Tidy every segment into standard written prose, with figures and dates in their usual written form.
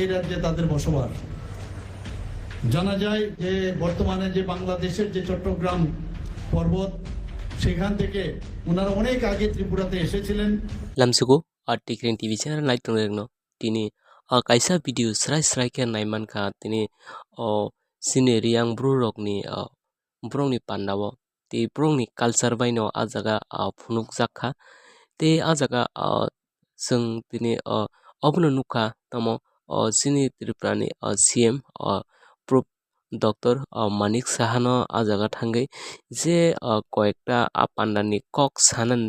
এই রাজ্যে তাদের বসবাস। জানা যায় যে বর্তমানে যে বাংলাদেশের যে চট্টগ্রাম পর্বত, সেখান থেকে ওনারা অনেক আগে ত্রিপুরাতে এসেছিলেন। Lamsugo artikel TV channel night tongregno tini kaisa video srai ke naiman kha tini sini riang bru rokni brongni pandawo ti brongni culture baino a jaga phunuk jakha te a jaga sung tini obno nukha tamo sini tripurani CM Prof Dr. Manik Sahano a jaga thangai je koyekta pandani kok sanan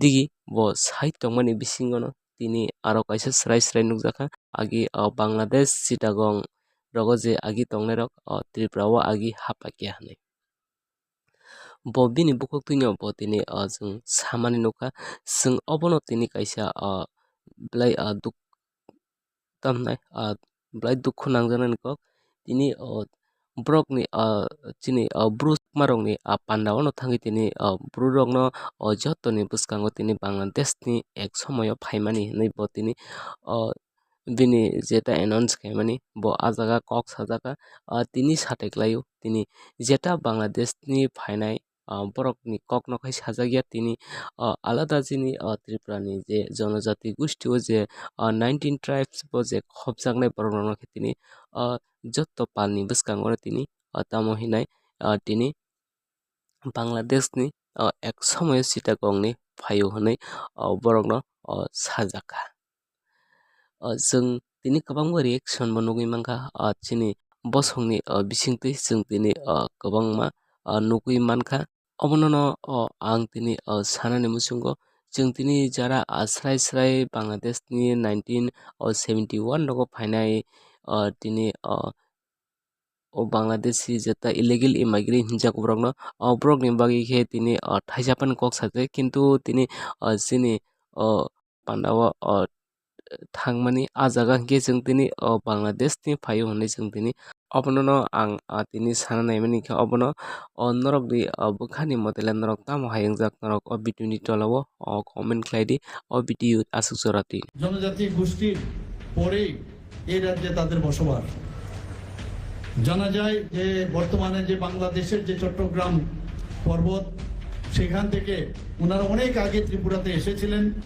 digi bo sai tongmani bisingono tini aro kaisa srai nukjaka agi Bangladesh Chittagong rogo je agi tongnai rok Tripura o agi hapakya hinui bo bini bukhuk tuino bo tini jung samani nukha jung obono tini kaisa blai duk tamnai blai dukhu nangjaknai kok tini borokni chini bru marokni pandao no thangui tini bru rokno jotoni bwskango tini Bangladesh ni ek somoyo phaimani hinui bo tini bini jeta announce khaimani bo a jaga kok sajaka tini sateklaio tini jeta Bangladesh ni phainai borokni kok no khai sajakya tini alada jini Tripura ni je jonojati gosti o je 19 tribes bo je khopjaknai borok rokno khe tini joto palni bwskango tini tamo hinai tini Bangladesh ni ek somoyo Chittagong ni phaio hinui borokno sajaka jung tini kwbangma reaction bo nugui mankha chini bosongni bisingtwi jung tini kwbangma nugui mankha obono no ang tini sanani muchungo jung tini jara srai Bangladesh ni 1971 rogo phainai tini Bangladeshi jeta illegal immigrant hinjak borokno borokni bagi khe tini thaijapan kok sajak kintu tini chini pandao thangmani a jaga hingkhe jung tini Bangladesh ni phaio hinui jung tini obono no ang tini sana naimani khe obono norok ni bwkhani model norok tamo hayungjak norok video ni tola o comment khlaidi o video asuk jorati জনজাতি গোষ্ঠীর পরেই এই রাজ্যে তাদের বসবাস। জানা যায় যে বর্তমানে যে বাংলাদেশের যে চট্টগ্রাম পর্বত, সেখান থেকে ওনারা অনেক আগে ত্রিপুরাতে এসেছিলেন।